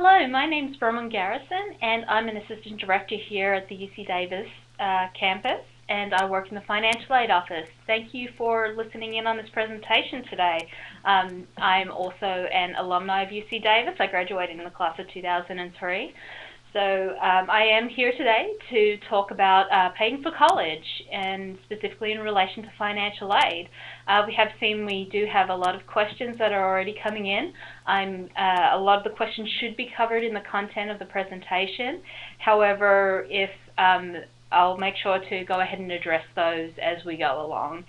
Hello, my name's Bronwyn Garrison and I'm an Assistant Director here at the UC Davis campus, and I work in the Financial Aid Office. Thank you for listening in on this presentation today. I'm also an alumni of UC Davis. I graduated in the class of 2003. So I am here today to talk about paying for college, and specifically in relation to financial aid. We have seen we do have a lot of questions that are already coming in. A lot of the questions should be covered in the content of the presentation. However, I'll make sure to go ahead and address those as we go along.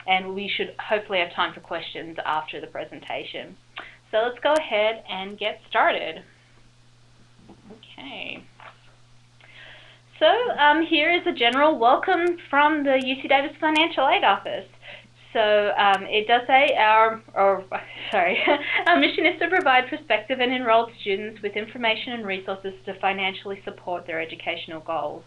And we should hopefully have time for questions after the presentation. So let's go ahead and get started. Okay. So here is a general welcome from the UC Davis Financial Aid Office. So it does say our mission is to provide prospective and enrolled students with information and resources to financially support their educational goals.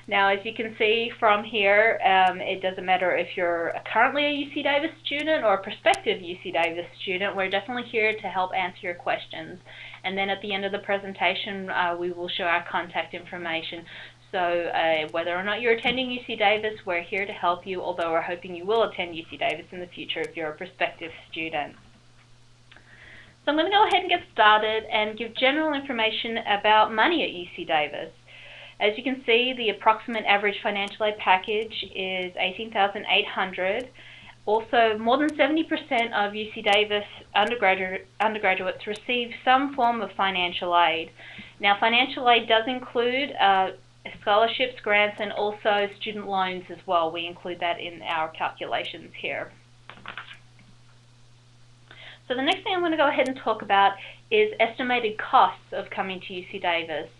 Now, as you can see from here, it doesn't matter if you're currently a UC Davis student or a prospective UC Davis student. We're definitely here to help answer your questions. And then at the end of the presentation, we will show our contact information. So whether or not you're attending UC Davis, we're here to help you, although we're hoping you will attend UC Davis in the future if you're a prospective student. So I'm going to go ahead and get started and give general information about money at UC Davis. As you can see, the approximate average financial aid package is $18,800. Also, more than 70% of UC Davis undergraduates receive some form of financial aid. Now, financial aid does include scholarships, grants, and also student loans as well. We include that in our calculations here. So the next thing I'm going to go ahead and talk about is estimated costs of coming to UC Davis.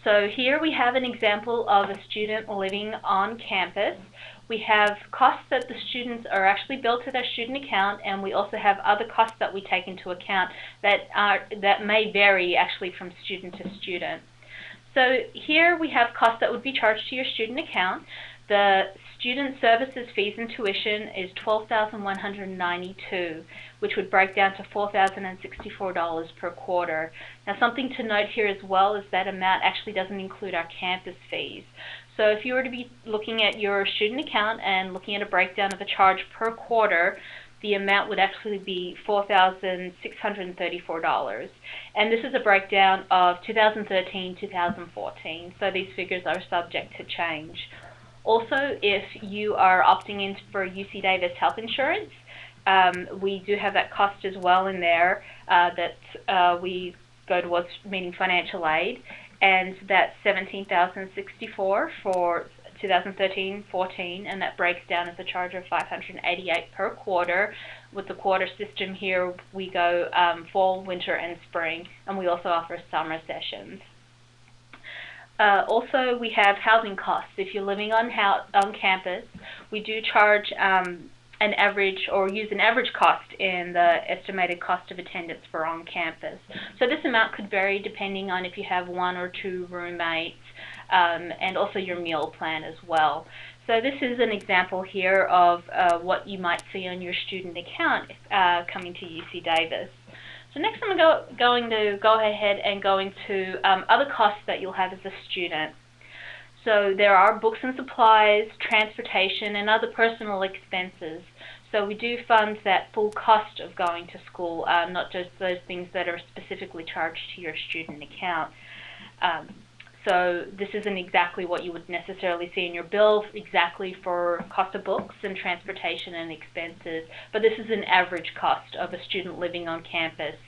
So here we have an example of a student living on campus. We have costs that the students are actually billed to their student account, and we also have other costs that we take into account that may vary actually from student to student. So here we have costs that would be charged to your student account. The student services fees and tuition is $12,192, which would break down to $4,064 per quarter. Now, something to note here as well is that amount actually doesn't include our campus fees. So if you were to be looking at your student account and looking at a breakdown of a charge per quarter, the amount would actually be $4,634. And this is a breakdown of 2013-2014, so these figures are subject to change. Also, if you are opting in for UC Davis health insurance, we do have that cost as well in there that we go towards meeting financial aid, and that's $17,064 for 2013-14, and that breaks down as a charge of $588 per quarter. With the quarter system here, we go fall, winter, and spring, and we also offer summer sessions. Also, we have housing costs. If you're living on campus, we do charge an average, or use an average cost in the estimated cost of attendance for on campus. So this amount could vary depending on if you have 1 or 2 roommates, and also your meal plan as well. So this is an example here of what you might see on your student account coming to UC Davis. So next I'm going to go ahead and go into other costs that you'll have as a student. So there are books and supplies, transportation, and other personal expenses. So we do fund that full cost of going to school, not just those things that are specifically charged to your student account. So this isn't exactly what you would necessarily see in your bill exactly for cost of books and transportation and expenses, but this is an average cost of a student living on campus,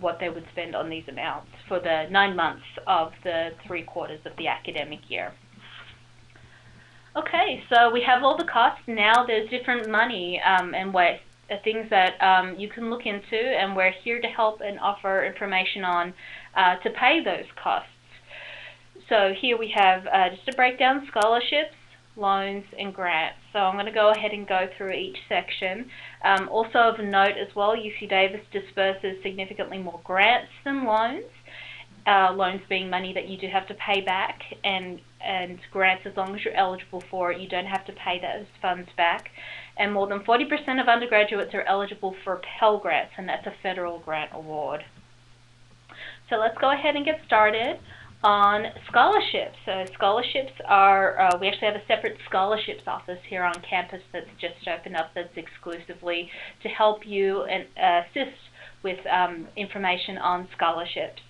what they would spend on these amounts for the 9 months of the 3 quarters of the academic year. Okay, so we have all the costs. Now there's different money and things that you can look into, and we're here to help and offer information on to pay those costs. So here we have just a breakdown of scholarships, loans, and grants. So I'm going to go ahead and go through each section. Also of note as well, UC Davis disperses significantly more grants than loans. Loans being money that you do have to pay back, and grants, as long as you're eligible for it, you don't have to pay those funds back. And more than 40% of undergraduates are eligible for Pell Grants, and that's a federal grant award. So let's go ahead and get started on scholarships. So scholarships are, we actually have a separate scholarships office here on campus that's just opened up that's exclusively to help you and assist with information on scholarships.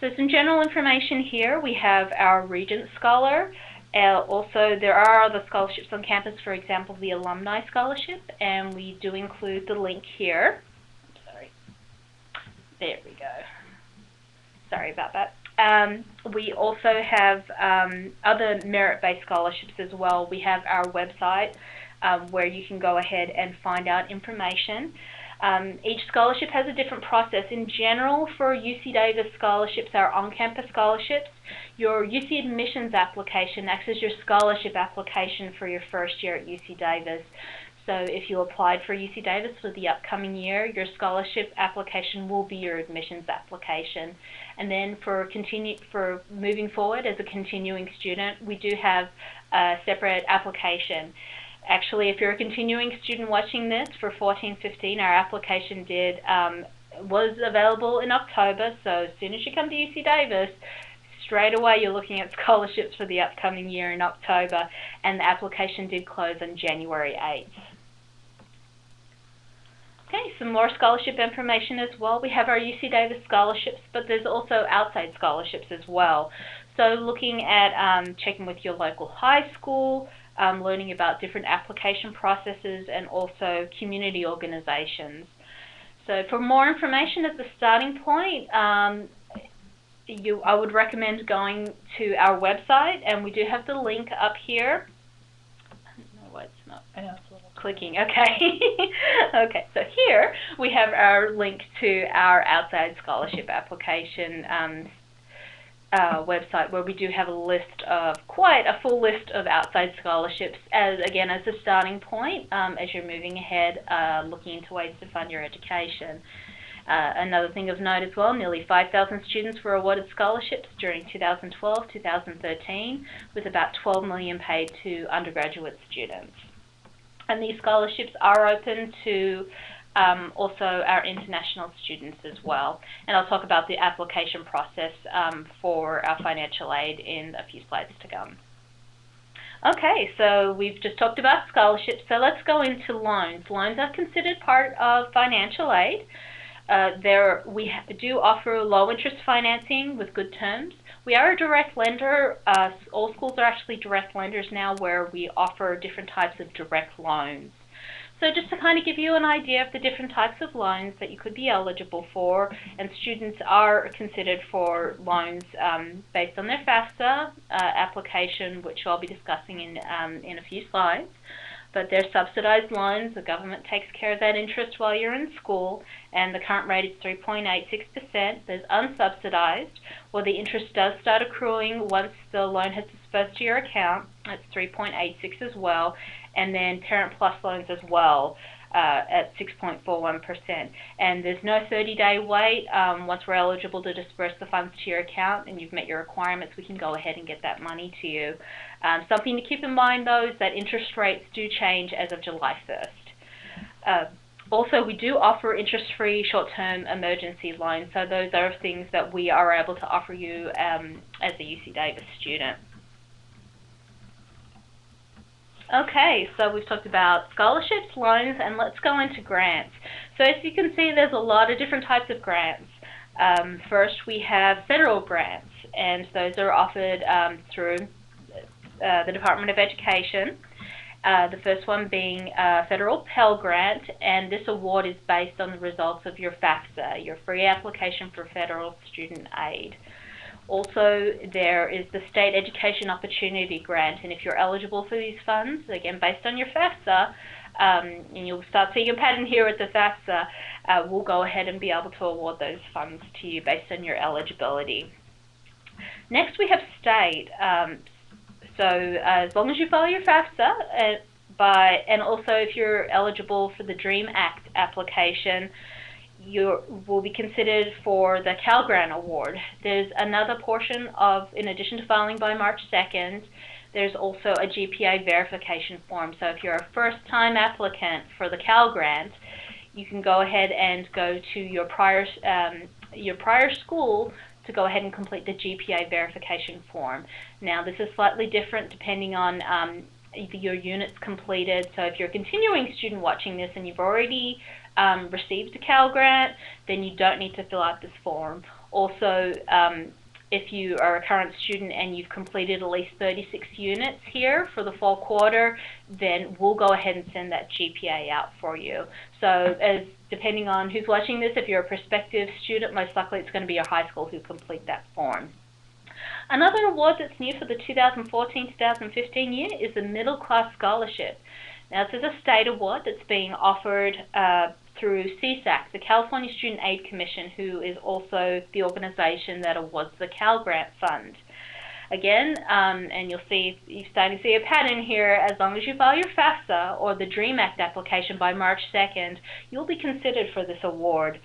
So some general information here. We have our Regent Scholar. Also, there are other scholarships on campus, for example, the Alumni Scholarship, and we do include the link here. Sorry. There we go. Sorry about that. We also have other merit-based scholarships as well. We have our website where you can go ahead and find out information. Each scholarship has a different process. In general, for UC Davis scholarships, our on-campus scholarships, your UC admissions application acts as your scholarship application for your first year at UC Davis. So if you applied for UC Davis for the upcoming year, your scholarship application will be your admissions application. And then for moving forward as a continuing student, we do have a separate application. Actually, if you're a continuing student watching this for 14-15, our application was available in October. So as soon as you come to UC Davis, straight away you're looking at scholarships for the upcoming year in October, and the application did close on January 8th. Okay, some more scholarship information as well. We have our UC Davis scholarships, but there's also outside scholarships as well. So looking at checking with your local high school, learning about different application processes, and also community organizations. So for more information at the starting point, I would recommend going to our website, and we do have the link up here. I don't know why it's not. I know it's a little clicking. Okay. Okay, so here we have our link to our outside scholarship application website, where we do have a list of, quite a full list of outside scholarships as a starting point as you're moving ahead looking into ways to fund your education. Another thing of note as well, nearly 5,000 students were awarded scholarships during 2012-2013, with about $12 million paid to undergraduate students. And these scholarships are open to also our international students as well. And I'll talk about the application process for our financial aid in a few slides to come. Okay, so we've just talked about scholarships, so let's go into loans. Loans are considered part of financial aid. We do offer low interest financing with good terms. We are a direct lender. All schools are actually direct lenders now, where we offer different types of direct loans. So just to kind of give you an idea of the different types of loans that you could be eligible for, and students are considered for loans based on their FAFSA application, which I'll be discussing in a few slides. But they're subsidized loans. The government takes care of that interest while you're in school, and the current rate is 3.86%. There's unsubsidized, where the interest does start accruing once the loan has dispersed to your account. It's 3.86 as well, and then Parent Plus loans as well at 6.41%. And there's no 30-day wait. Once we're eligible to disperse the funds to your account and you've met your requirements, we can go ahead and get that money to you. Something to keep in mind, though, is that interest rates do change as of July 1st. Also, we do offer interest-free short-term emergency loans, so those are things that we are able to offer you as a UC Davis student. Okay, so we've talked about scholarships, loans, and let's go into grants. So as you can see, there's a lot of different types of grants. First, we have federal grants, and those are offered through the Department of Education. The first one being a federal Pell Grant, and this award is based on the results of your FAFSA, your free application for federal student aid. Also, there is the State Education Opportunity Grant, and if you're eligible for these funds, again based on your FAFSA, and you'll start seeing a pattern here with the FAFSA, we'll go ahead and be able to award those funds to you based on your eligibility. Next, we have state. So as long as you follow your FAFSA, and also if you're eligible for the DREAM Act application, you will be considered for the Cal Grant Award. There's another portion of, in addition to filing by March 2nd, there's also a GPA verification form. So if you're a first-time applicant for the Cal Grant, you can go ahead and go to your prior school to go ahead and complete the GPA verification form. Now, this is slightly different depending on your units completed. So if you're a continuing student watching this and you've already received a Cal Grant, then you don't need to fill out this form. Also, if you are a current student and you've completed at least 36 units here for the fall quarter, then we'll go ahead and send that GPA out for you. So depending on who's watching this, if you're a prospective student, most likely it's going to be your high school who complete that form. Another award that's new for the 2014-2015 year is the Middle Class Scholarship. Now, this is a state award that's being offered through CSAC, the California Student Aid Commission, who is also the organization that awards the Cal Grant Fund. Again, and you're starting to see a pattern here, as long as you file your FAFSA or the DREAM Act application by March 2nd, you'll be considered for this award.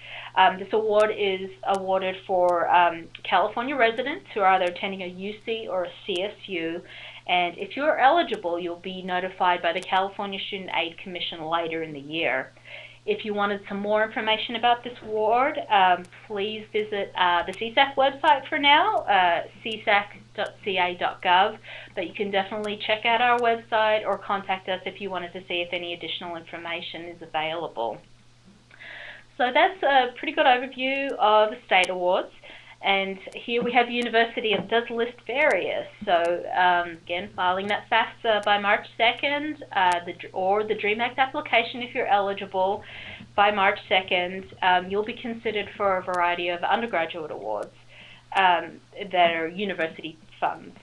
This award is awarded for California residents who are either attending a UC or a CSU, and if you're eligible, you'll be notified by the California Student Aid Commission later in the year. If you wanted some more information about this award, please visit the CSAC website for now, csac.ca.gov, but you can definitely check out our website or contact us if you wanted to see if any additional information is available. So that's a pretty good overview of the state awards. And here we have the university. It does list various. So again, filing that FAFSA by March 2nd, or the DREAM Act application if you're eligible by March 2nd, you'll be considered for a variety of undergraduate awards that are university funds.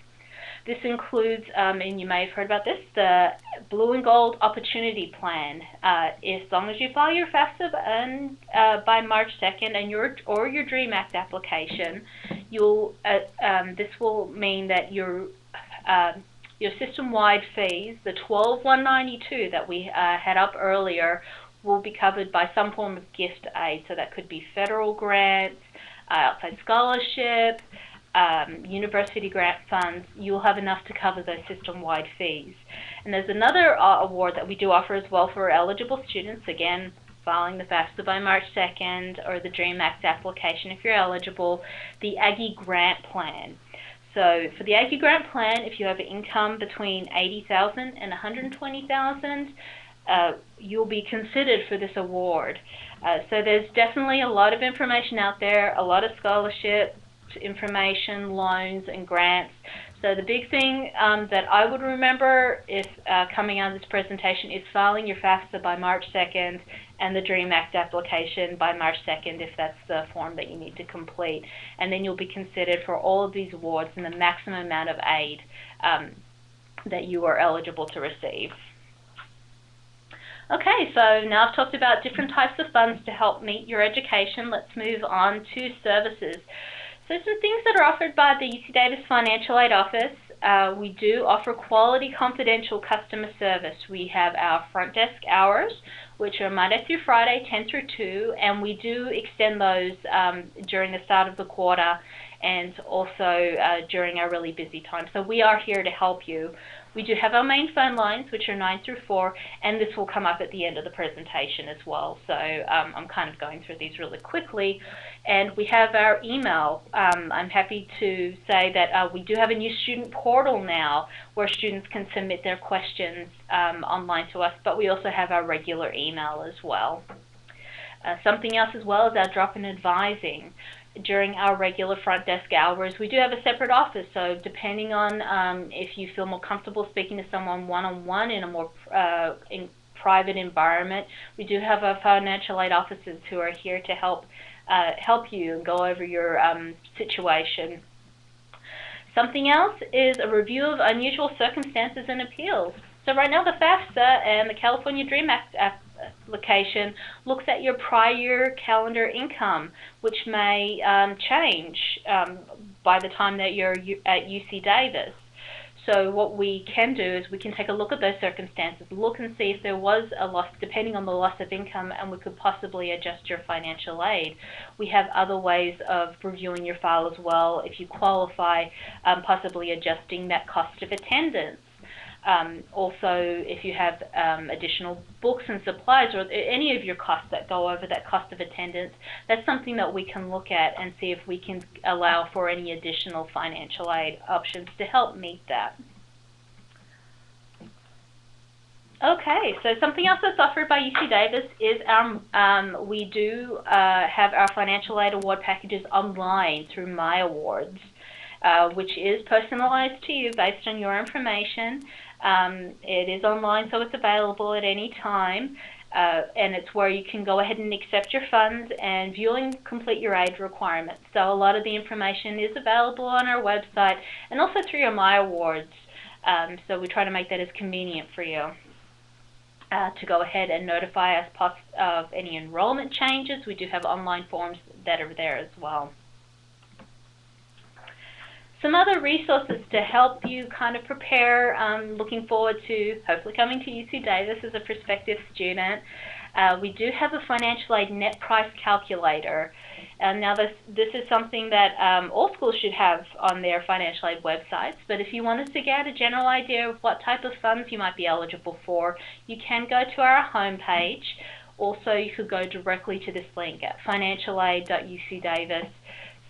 This includes, and you may have heard about this, the Blue and Gold Opportunity Plan. As long as you file your FAFSA by March 2nd and your DREAM Act application, this will mean that your system-wide fees, the $12,192 that we had up earlier, will be covered by some form of gift aid. So that could be federal grants, outside scholarship, university grant funds. You'll have enough to cover those system-wide fees. And there's another award that we do offer as well for eligible students, again, filing the FAFSA by March 2nd or the DREAM Act application if you're eligible, the Aggie Grant Plan. So for the Aggie Grant Plan, if you have an income between $80,000 and $120,000, you'll be considered for this award. So there's definitely a lot of information out there, a lot of scholarship information, loans, and grants. So the big thing that I would remember if coming out of this presentation is filing your FAFSA by March 2nd and the DREAM Act application by March 2nd if that's the form that you need to complete. And then you'll be considered for all of these awards and the maximum amount of aid that you are eligible to receive. Okay, so now I've talked about different types of funds to help meet your education. Let's move on to services. So some things that are offered by the UC Davis Financial Aid Office. We do offer quality confidential customer service. We have our front desk hours, which are Monday through Friday, 10 through 2, and we do extend those during the start of the quarter and also during our really busy time. So we are here to help you. We do have our main phone lines, which are 9 through 4, and this will come up at the end of the presentation as well. So I'm kind of going through these really quickly. And we have our email. I'm happy to say that we do have a new student portal now where students can submit their questions online to us, but we also have our regular email as well. Something else as well is our drop-in advising. During our regular front desk hours, we do have a separate office, so depending on if you feel more comfortable speaking to someone one-on-one in a more private environment, we do have our financial aid officers who are here to help you and go over your situation. Something else is a review of unusual circumstances and appeals. So right now the FAFSA and the California DREAM Act application looks at your prior calendar income, which may change by the time that you're at UC Davis. So what we can do is we can take a look at those circumstances, look and see if there was a loss, depending on the loss of income, and we could possibly adjust your financial aid. We have other ways of reviewing your file as well, if you qualify, possibly adjusting that cost of attendance. Also, if you have additional books and supplies or any of your costs that go over that cost of attendance, that's something that we can look at and see if we can allow for any additional financial aid options to help meet that. Okay, so something else that's offered by UC Davis is we do have our financial aid award packages online through My Awards, which is personalized to you based on your information. It is online, so it's available at any time, and it's where you can go ahead and accept your funds and view and complete your aid requirements. So a lot of the information is available on our website and also through your My Awards. So we try to make that as convenient for you. To go ahead and notify us of any enrollment changes. We do have online forms that are there as well. Some other resources to help you kind of prepare, looking forward to hopefully coming to UC Davis as a prospective student. We do have a financial aid net price calculator. Now this is something that all schools should have on their financial aid websites, but if you wanted to get a general idea of what type of funds you might be eligible for, you can go to our homepage. Also, you could go directly to this link at financialaid.ucdavis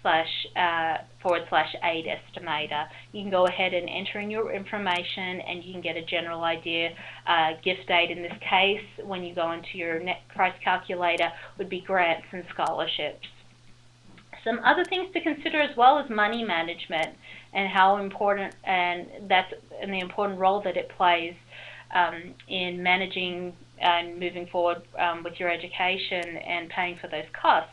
/aid estimator. You can go ahead and enter in your information and you can get a general idea. Gift aid in this case, when you go into your net price calculator, would be grants and scholarships. Some other things to consider as well is money management and how important, and the important role that it plays in managing and moving forward with your education and paying for those costs.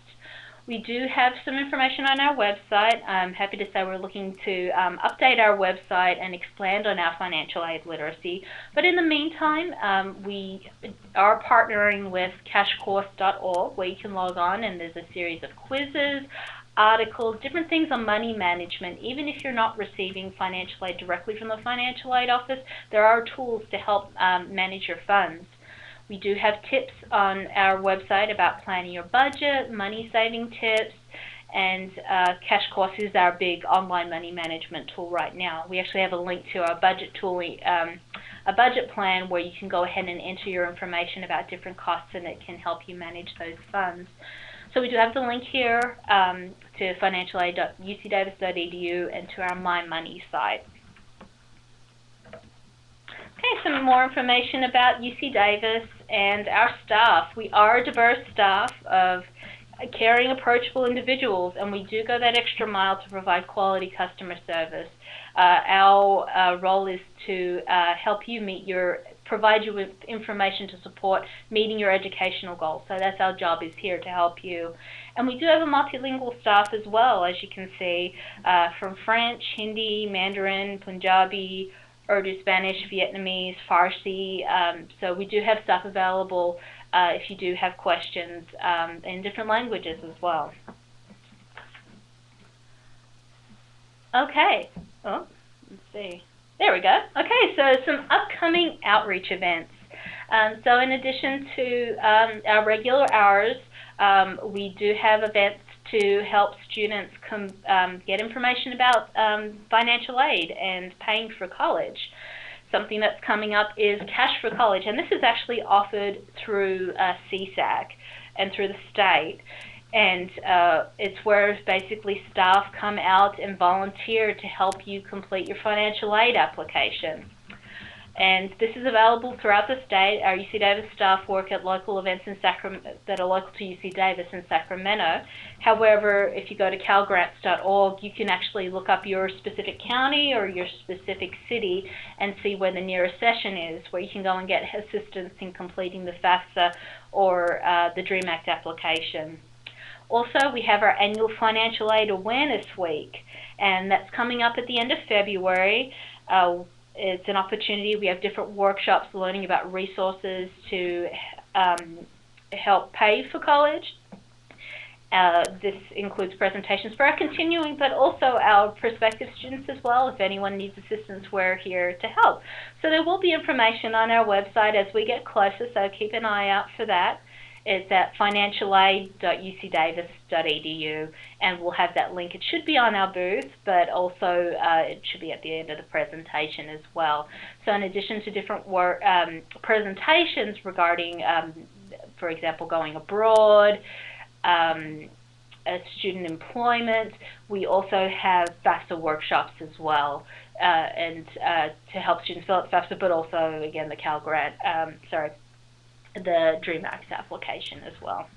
We do have some information on our website. I'm happy to say we're looking to update our website and expand on our financial aid literacy. But in the meantime, we are partnering with cashcourse.org, where you can log on and there's a series of quizzes, articles, different things on money management. Even if you're not receiving financial aid directly from the financial aid office, there are tools to help manage your funds. We do have tips on our website about planning your budget, money saving tips, and Cash Course is our big online money management tool right now. We actually have a link to our budget tool, a budget plan where you can go ahead and enter your information about different costs and it can help you manage those funds. So we do have the link here to financialaid.ucdavis.edu and to our My Money site. Okay, some more information about UC Davis and our staff. We are a diverse staff of caring, approachable individuals, and we do go that extra mile to provide quality customer service. Our role is to help you provide you with information to support meeting your educational goals. So that's our job, is here to help you. And we do have a multilingual staff as well, as you can see, from French, Hindi, Mandarin, Punjabi, Urdu, Spanish, Vietnamese, Farsi. So we do have stuff available if you do have questions in different languages as well. Okay. Oh, let's see. There we go. Okay, so some upcoming outreach events. So in addition to our regular hours, we do have events to help students get information about financial aid and paying for college. Something that's coming up is Cash for College, and this is actually offered through CSAC and through the state. And it's where basically staff come out and volunteer to help you complete your financial aid application. And this is available throughout the state. Our UC Davis staff work at local events in that are local to UC Davis in Sacramento. However, if you go to calgrants.org, you can actually look up your specific county or your specific city and see where the nearest session is, where you can go and get assistance in completing the FAFSA or the DREAM Act application. Also, we have our annual Financial Aid Awareness Week, and that's coming up at the end of February. It's an opportunity. We have different workshops learning about resources to help pay for college. This includes presentations for our continuing, but also our prospective students as well. If anyone needs assistance, we're here to help. So there will be information on our website as we get closer, so keep an eye out for that. It's at financialaid.ucdavis.edu, and we'll have that link. It should be on our booth, but also it should be at the end of the presentation as well. So in addition to different presentations regarding, for example, going abroad, student employment, we also have FAFSA workshops as well, and to help students fill out FAFSA, but also, again, the Cal Grant, the DREAM Act application as well.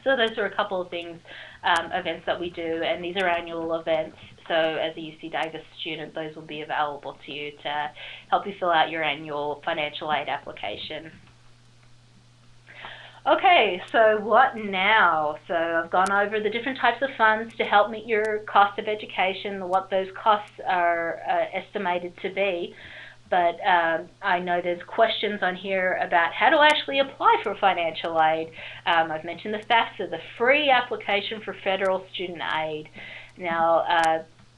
So those are a couple of things, events that we do, and these are annual events. So as a UC Davis student, those will be available to you to help you fill out your annual financial aid application. Okay, so what now? So I've gone over the different types of funds to help meet your cost of education, what those costs are estimated to be. But I know there's questions on here about how to actually apply for financial aid. I've mentioned the FAFSA, the free application for federal student aid. Now,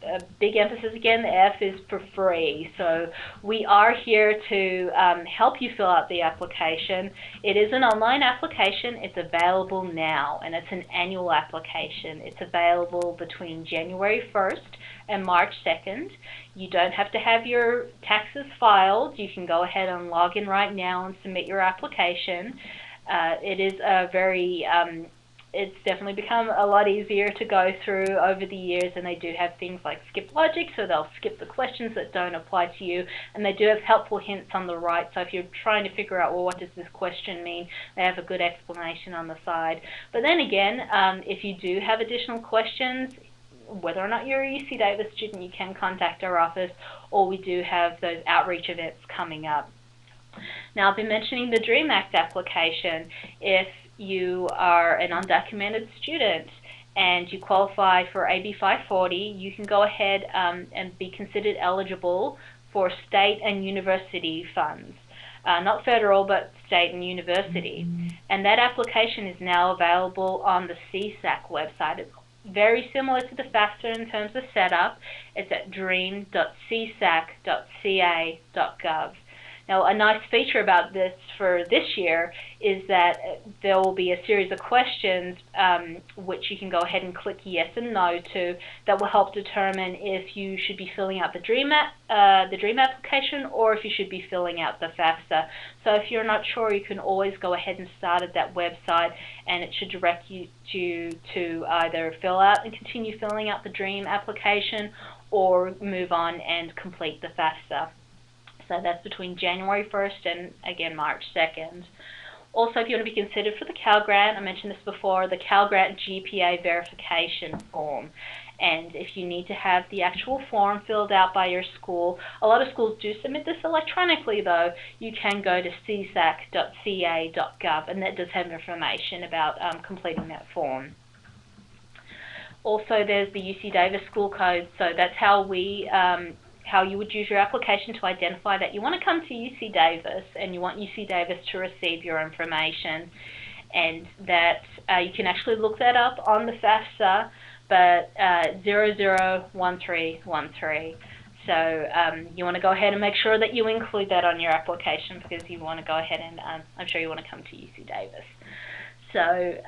a big emphasis again, the F is for free. So we are here to help you fill out the application. It is an online application. It's available now, and it's an annual application. It's available between January 1st and March 2nd. You don't have to have your taxes filed. You can go ahead and log in right now and submit your application. It is a very it's definitely become a lot easier to go through over the years, and they do have things like skip logic, so they'll skip the questions that don't apply to you, and they do have helpful hints on the right. So if you're trying to figure out, well, what does this question mean, they have a good explanation on the side. But then again, if you do have additional questions, whether or not you're a UC Davis student, you can contact our office, or we do have those outreach events coming up. Now, I've been mentioning the DREAM Act application. If you are an undocumented student and you qualify for AB 540, you can go ahead and be considered eligible for state and university funds. Not federal, but state and university. And that application is now available on the CSAC website. It's very similar to the FAFSA in terms of setup. It's at dream.csac.ca.gov. Now, a nice feature about this for this year is that there will be a series of questions which you can go ahead and click yes and no to, that will help determine if you should be filling out the DREAM application, or if you should be filling out the FAFSA. So if you're not sure, you can always go ahead and start at that website, and it should direct you to either fill out and continue filling out the DREAM application, or move on and complete the FAFSA. So that's between January 1st and, again, March 2nd. Also, if you want to be considered for the Cal Grant, I mentioned this before, the Cal Grant GPA verification form. And if you need to have the actual form filled out by your school, a lot of schools do submit this electronically, though. You can go to csac.ca.gov, and that does have information about completing that form. Also, there's the UC Davis school code, so that's how how you would use your application to identify that you want to come to UC Davis and you want UC Davis to receive your information. And that you can actually look that up on the FAFSA, but 001313. So you want to go ahead and make sure that you include that on your application, because you want to go ahead and I'm sure you want to come to UC Davis. So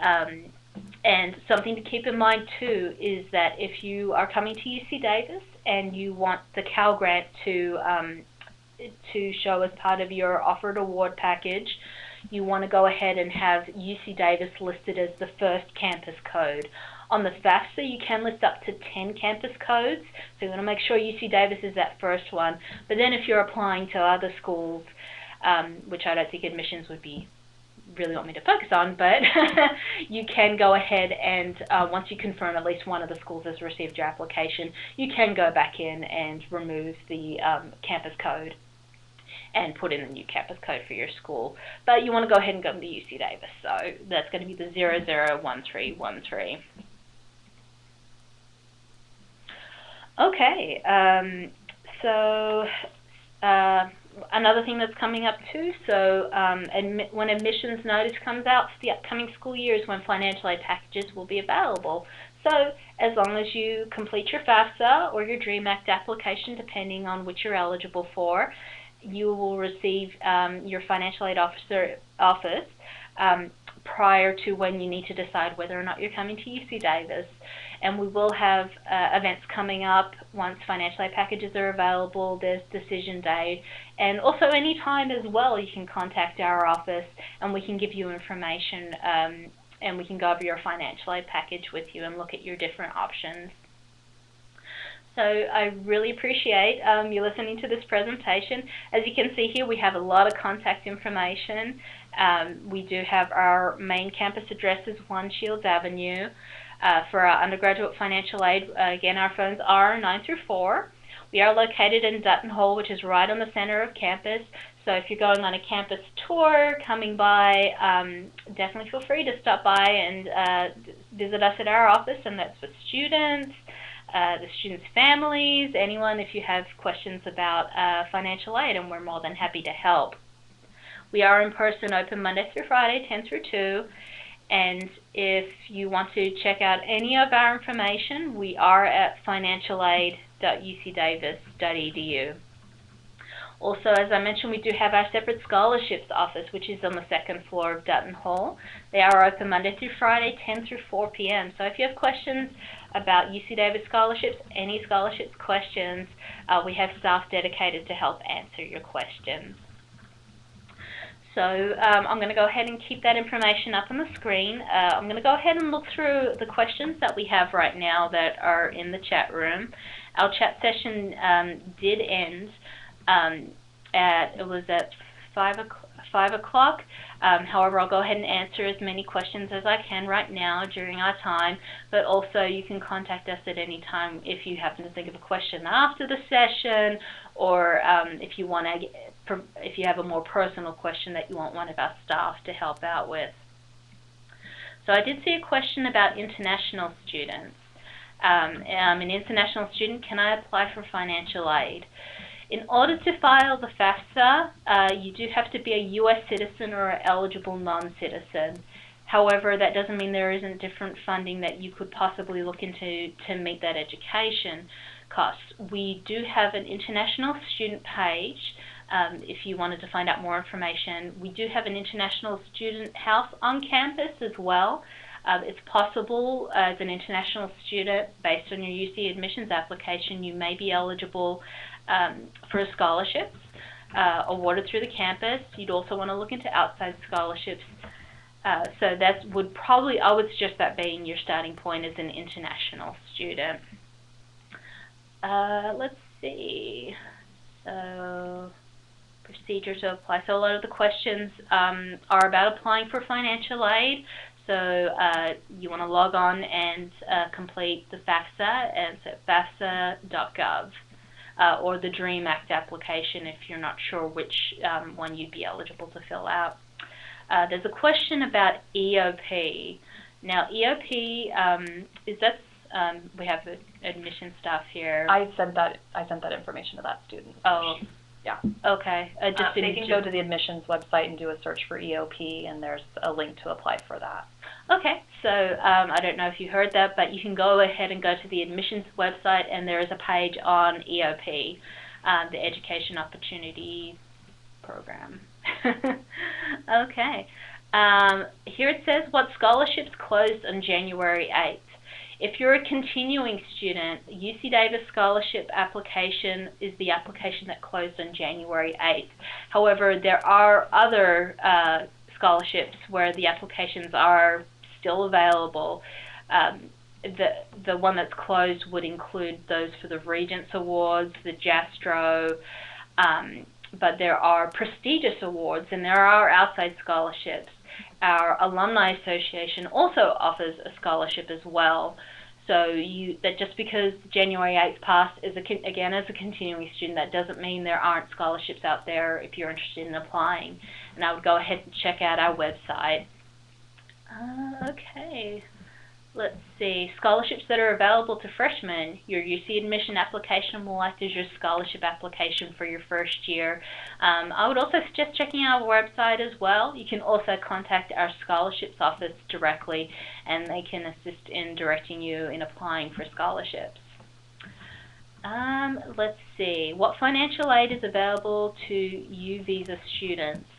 and something to keep in mind too is that if you are coming to UC Davis and you want the Cal Grant to show as part of your offered award package, you want to go ahead and have UC Davis listed as the first campus code. On the FAFSA, you can list up to 10 campus codes, so you want to make sure UC Davis is that first one. But then if you're applying to other schools, which I don't think admissions would be really want me to focus on, but you can go ahead and once you confirm at least one of the schools has received your application, you can go back in and remove the campus code and put in the new campus code for your school. But you want to go ahead and go to UC Davis, so that's going to be the 001313. Okay, so another thing that's coming up too, so when admissions notice comes out for the upcoming school year is when financial aid packages will be available. So as long as you complete your FAFSA or your DREAM Act application, depending on which you're eligible for, you will receive your financial aid office prior to when you need to decide whether or not you're coming to UC Davis. And we will have events coming up once financial aid packages are available. There's decision day, and also any time as well you can contact our office and we can give you information, and we can go over your financial aid package with you and look at your different options. So I really appreciate you listening to this presentation. As you can see here, we have a lot of contact information. We do have our main campus address is 1 Shields Avenue. For our undergraduate financial aid, again, our phones are 9 through 4. We are located in Dutton Hall, which is right on the center of campus. So if you're going on a campus tour, coming by, definitely feel free to stop by and visit us at our office, and that's for students, the students' families, anyone if you have questions about financial aid, and we're more than happy to help. We are in person, open Monday through Friday, 10 through 2, and if you want to check out any of our information, we are at financialaid.ucdavis.edu. Also, as I mentioned, we do have our separate scholarships office, which is on the 2nd floor of Dutton Hall. They are open Monday through Friday, 10 through 4 p.m. So if you have questions about UC Davis scholarships, any scholarships questions, we have staff dedicated to help answer your questions. So I'm going to go ahead and keep that information up on the screen. I'm going to go ahead and look through the questions that we have right now that are in the chat room. Our chat session did end. It was at 5 o'clock. However, I'll go ahead and answer as many questions as I can right now during our time, but also you can contact us at any time if you happen to think of a question after the session, or if you have a more personal question that you want one of our staff to help out with. So I did see a question about international students. I'm an international student. Can I apply for financial aid? In order to file the FAFSA, you do have to be a U.S. citizen or an eligible non-citizen. However, that doesn't mean there isn't different funding that you could possibly look into to meet that education costs. We do have an international student page if you wanted to find out more information. We do have an international student house on campus as well. It's possible as an international student, based on your UC admissions application, you may be eligible for scholarships awarded through the campus. You'd also want to look into outside scholarships. So that would probably, I would suggest that being your starting point as an international student. Let's see. So, procedure to apply. So a lot of the questions are about applying for financial aid. So you want to log on and complete the FAFSA, and it's at fafsa.gov. Or the DREAM Act application if you're not sure which one you'd be eligible to fill out. There's a question about EOP. Now EOP we have the admission staff here. I sent that information to that student. Oh, yeah. Okay. They can go to the admissions website and do a search for EOP, and there's a link to apply for that. Okay, so I don't know if you heard that, but you can go ahead and go to the admissions website, and there is a page on EOP, the Education Opportunity Program. Okay. Here it says, what scholarships closed on January 8th? If you're a continuing student, UC Davis scholarship application is the application that closed on January 8th. However, there are other scholarships where the applications are still available. The one that's closed would include those for the Regents Awards, the JASTRO, but there are prestigious awards and there are outside scholarships. Our Alumni Association also offers a scholarship as well. So that just because January 8th passed, again as a continuing student, that doesn't mean there aren't scholarships out there if you're interested in applying. And I would go ahead and check out our website. Okay, let's see. Scholarships that are available to freshmen. Your UC admission application will act as your scholarship application for your first year. I would also suggest checking our website as well. You can also contact our scholarships office directly, and they can assist in directing you in applying for scholarships. Let's see. What financial aid is available to U visa students?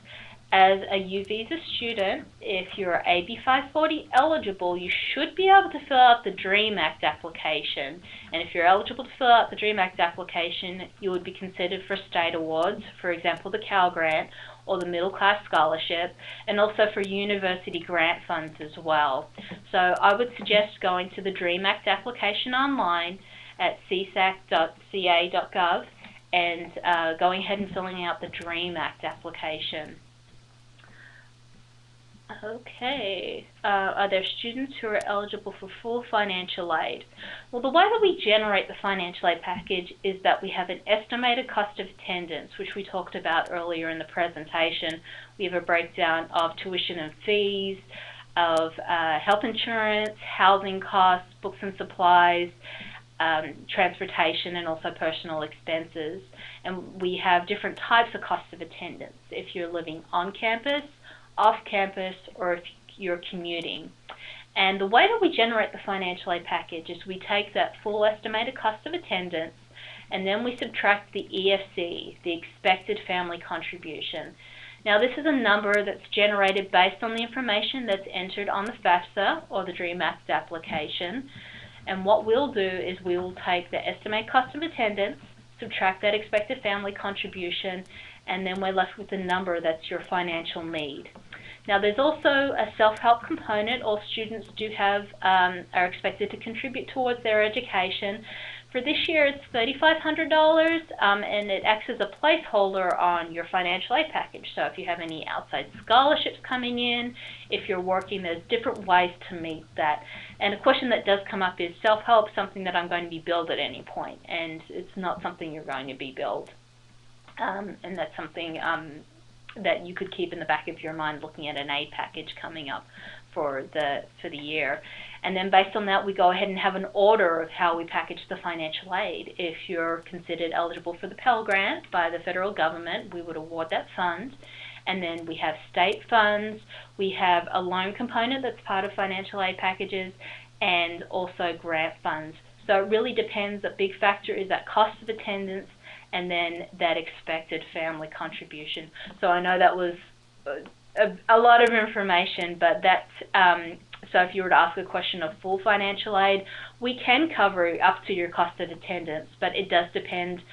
as a U visa student, if you're AB 540 eligible, you should be able to fill out the DREAM Act application. And if you're eligible to fill out the DREAM Act application, you would be considered for state awards, for example, the Cal Grant or the Middle Class Scholarship, and also for university grant funds as well. So I would suggest going to the DREAM Act application online at csac.ca.gov and going ahead and filling out the DREAM Act application. Okay, are there students who are eligible for full financial aid? Well, the way that we generate the financial aid package is that we have an estimated cost of attendance, which we talked about earlier in the presentation. We have a breakdown of tuition and fees, of health insurance, housing costs, books and supplies, transportation, and also personal expenses. And we have different types of costs of attendance. If you're living on campus, off campus, or if you're commuting. And the way that we generate the financial aid package is we take that full estimated cost of attendance and then we subtract the EFC, the expected family contribution. Now this is a number that's generated based on the information that's entered on the FAFSA or the DREAM Act application. And what we'll do is we will take the estimated cost of attendance, subtract that expected family contribution, and then we're left with the number that's your financial need. Now there's also a self-help component. All students do have, are expected to contribute towards their education. For this year it's $3,500 and it acts as a placeholder on your financial aid package. So if you have any outside scholarships coming in, if you're working, there's different ways to meet that. And a question that does come up is self-help something that I'm going to be billed at any point? And it's not something you're going to be billed. And that's something that you could keep in the back of your mind looking at an aid package coming up for the year. And then based on that, we go ahead and have an order of how we package the financial aid. If you're considered eligible for the Pell Grant by the federal government, we would award that fund. And then we have state funds, we have a loan component that's part of financial aid packages, and also grant funds. So it really depends. A big factor is that cost of attendance and then that expected family contribution. So I know that was a lot of information, but that's, so if you were to ask a question of full financial aid, we can cover up to your cost of attendance, but it does depend.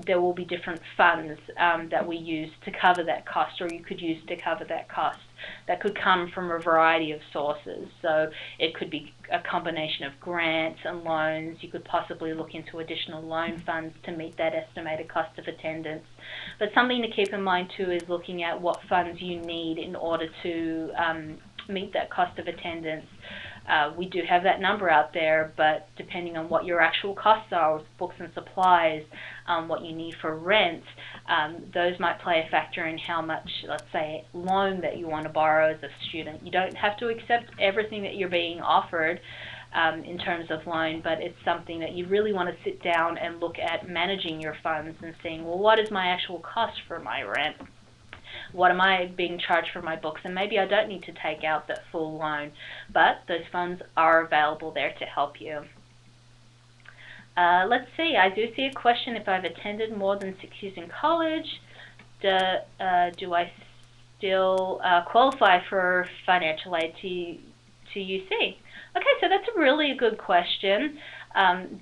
There will be different funds that we use to cover that cost, or you could use to cover that cost. That could come from a variety of sources. So it could be a combination of grants and loans. You could possibly look into additional loan funds to meet that estimated cost of attendance. But something to keep in mind too is looking at what funds you need in order to meet that cost of attendance. We do have that number out there, but depending on what your actual costs are with books and supplies, what you need for rent, those might play a factor in how much, let's say, loan that you want to borrow as a student. You don't have to accept everything that you're being offered in terms of loan, but it's something that you really want to sit down and look at managing your funds and seeing, well, what is my actual cost for my rent? What am I being charged for my books? And maybe I don't need to take out that full loan, but those funds are available there to help you. Let's see, I do see a question, if I've attended more than 6 years in college, do I still qualify for financial aid to UC? Okay, so that's a really good question.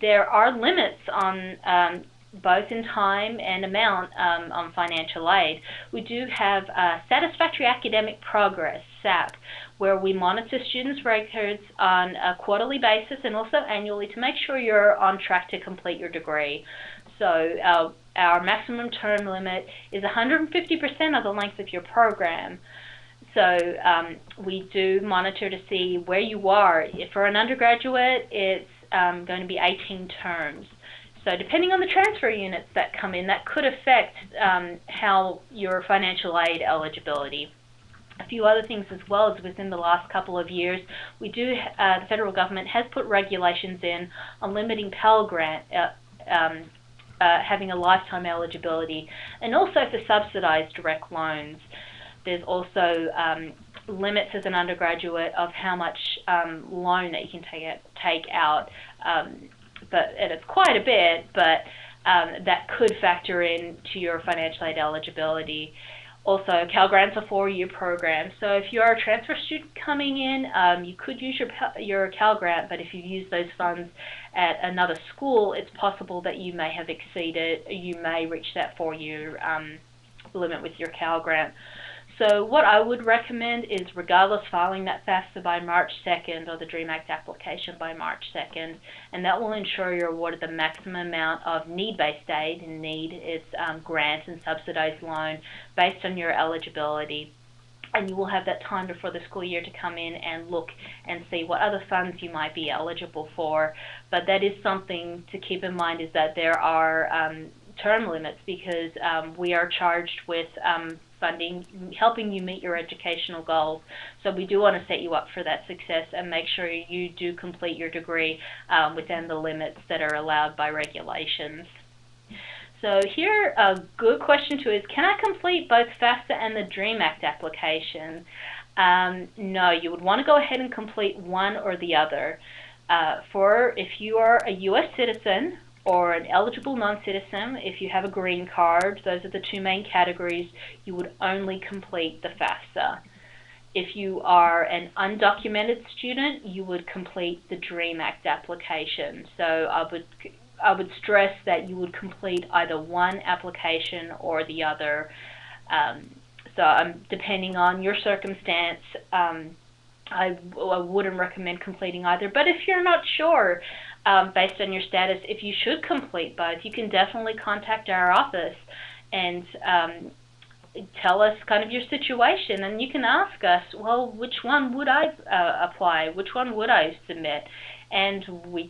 There are limits on both in time and amount on financial aid. We do have Satisfactory Academic Progress, SAP, where we monitor students' records on a quarterly basis and also annually to make sure you're on track to complete your degree. So our maximum term limit is 150% of the length of your program. So we do monitor to see where you are. If for an undergraduate, it's going to be 18 terms. So depending on the transfer units that come in, that could affect how your financial aid eligibility. A few other things as well is within the last couple of years, we do, the federal government has put regulations in on limiting Pell Grant having a lifetime eligibility, and also for subsidized direct loans. There's also limits as an undergraduate of how much loan that you can take out. And it's quite a bit, but that could factor in to your financial aid eligibility. Also, Cal Grant's a 4-year program, so if you are a transfer student coming in, you could use your Cal Grant, but if you use those funds at another school, it's possible that you may have exceeded, you may reach that 4-year limit with your Cal Grant. So what I would recommend is, regardless, filing that FAFSA by March 2nd or the DREAM Act application by March 2nd, and that will ensure you're awarded the maximum amount of need-based aid. And need is grant and subsidized loan based on your eligibility. And you will have that time before the school year to come in and look and see what other funds you might be eligible for. But that is something to keep in mind, is that there are term limits, because we are charged with funding, helping you meet your educational goals. So we do want to set you up for that success and make sure you do complete your degree within the limits that are allowed by regulations. So here, a good question too is, can I complete both FAFSA and the DREAM Act application? No, you would want to go ahead and complete one or the other. If you are a U.S. citizen or an eligible non-citizen, if you have a green card, those are the two main categories, you would only complete the FAFSA. If you are an undocumented student, you would complete the DREAM Act application. So I would stress that you would complete either one application or the other. Depending on your circumstance, I wouldn't recommend completing either. But if you're not sure, based on your status, if you should complete both, you can definitely contact our office and tell us kind of your situation, and you can ask us, well, which one would I apply, which one would I submit, and we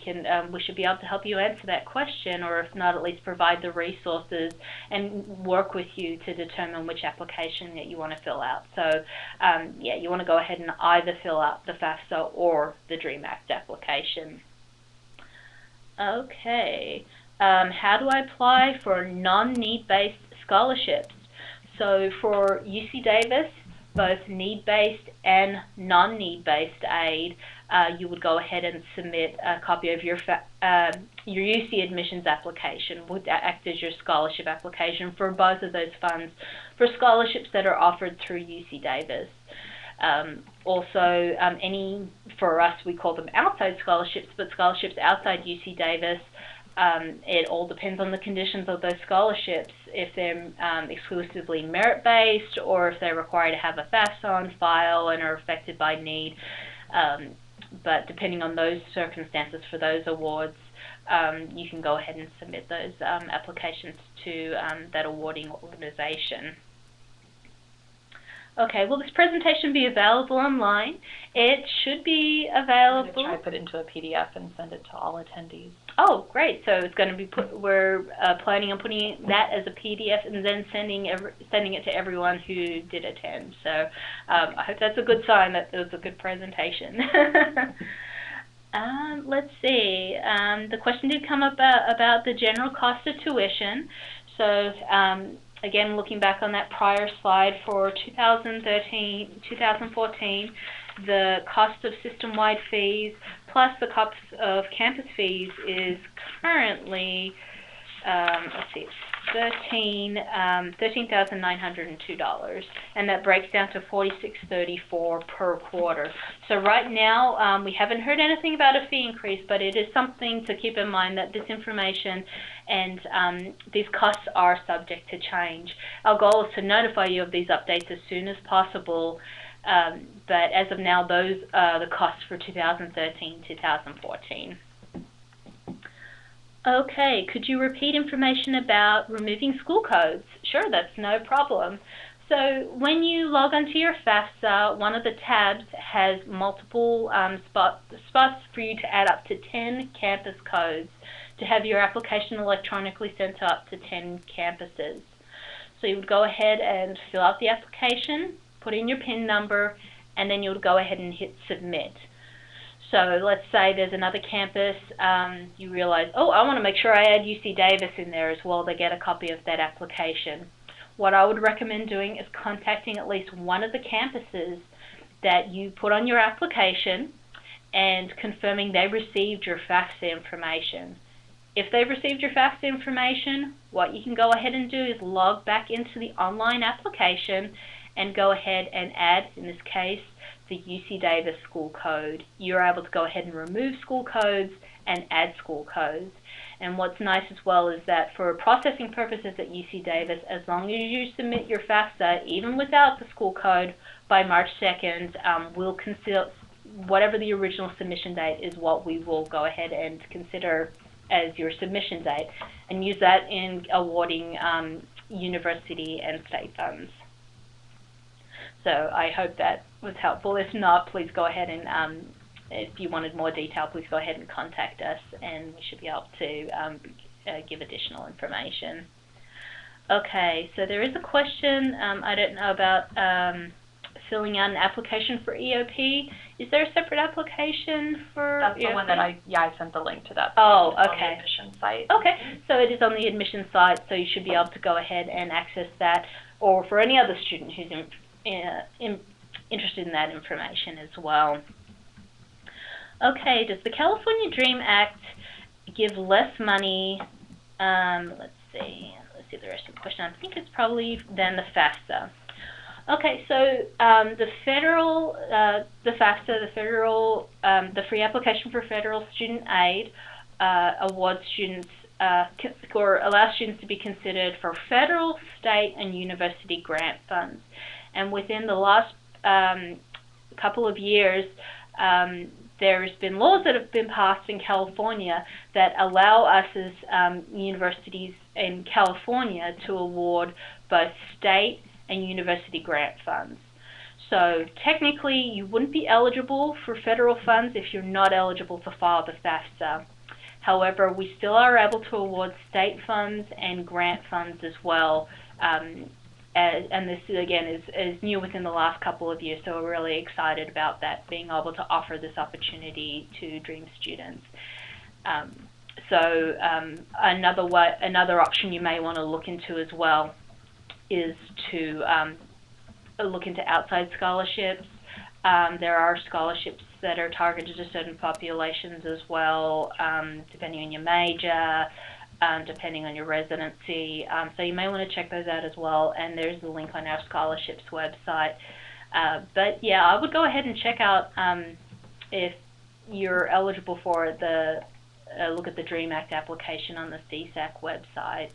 should be able to help you answer that question, or if not, at least provide the resources and work with you to determine which application that you want to fill out. So yeah, you want to go ahead and either fill out the FAFSA or the DREAM Act application. Okay, how do I apply for non-need-based scholarships? So for UC Davis, both need-based and non-need-based aid, you would go ahead and submit a copy of your UC admissions application, would act as your scholarship application for both of those funds for scholarships that are offered through UC Davis. For us, we call them outside scholarships, but scholarships outside UC Davis, it all depends on the conditions of those scholarships, if they're exclusively merit-based or if they're required to have a FAFSA on file and are affected by need. But depending on those circumstances for those awards, you can go ahead and submit those applications to that awarding organization. Okay, will this presentation be available online? It should be available. I'm going to try to put it into a PDF and send it to all attendees. Oh, great. So it's going to be we're planning on putting that as a PDF and then sending it to everyone who did attend. So I hope that's a good sign that it was a good presentation. Let's see. The question did come up about the general cost of tuition. So again, looking back on that prior slide for 2014, the cost of system-wide fees plus the cost of campus fees is currently, let's see, $13,902, and that breaks down to $46.34 per quarter. So right now, we haven't heard anything about a fee increase, but it is something to keep in mind that this information and these costs are subject to change. Our goal is to notify you of these updates as soon as possible, but as of now, those are the costs for 2013-2014. Okay, could you repeat information about removing school codes? Sure, that's no problem. So when you log onto your FAFSA, one of the tabs has multiple spots for you to add up to 10 campus codes to have your application electronically sent to up to 10 campuses. So you would go ahead and fill out the application, put in your PIN number, and then you would go ahead and hit submit. So let's say there's another campus, you realize, oh, I want to make sure I add UC Davis in there as well to get a copy of that application. What I would recommend doing is contacting at least one of the campuses that you put on your application and confirming they received your FAFSA information. If they've received your FAFSA information, what you can go ahead and do is log back into the online application and go ahead and add, in this case, the UC Davis school code. You're able to go ahead and remove school codes and add school codes. And what's nice as well is that for processing purposes at UC Davis, as long as you submit your FAFSA, even without the school code, by March 2nd, we'll consider whatever the original submission date is what we will go ahead and consider as your submission date and use that in awarding university and state funds. So I hope that was helpful. If not, please go ahead and if you wanted more detail, please go ahead and contact us and we should be able to give additional information. Okay, so there is a question, I don't know about filling out an application for EOP. Is there a separate application for That's EOP? the one that I sent the link to that. Oh, okay. On the admission site. Okay, so it is on the admission site, so you should be able to go ahead and access that, or for any other student who's interested in that information as well. Okay, does the California DREAM Act give less money, let's see the rest of the question, I think it's probably than the FAFSA. Okay, so the federal, the FAFSA, the free application for federal student aid awards students, or allows students to be considered for federal, state, and university grant funds. And within the last couple of years, there's been laws that have been passed in California that allow us as universities in California to award both state and university grant funds. So technically you wouldn't be eligible for federal funds if you're not eligible to file the FAFSA. However, we still are able to award state funds and grant funds as well. And this, again, is new within the last couple of years, so we're really excited about that, being able to offer this opportunity to DREAM students. Another option you may want to look into as well is to look into outside scholarships. There are scholarships that are targeted to certain populations as well, depending on your major, depending on your residency. So you may want to check those out as well, and there's a link on our scholarships website. But yeah, I would go ahead and check out if you're eligible for it, look at the DREAM Act application on the CSAC website.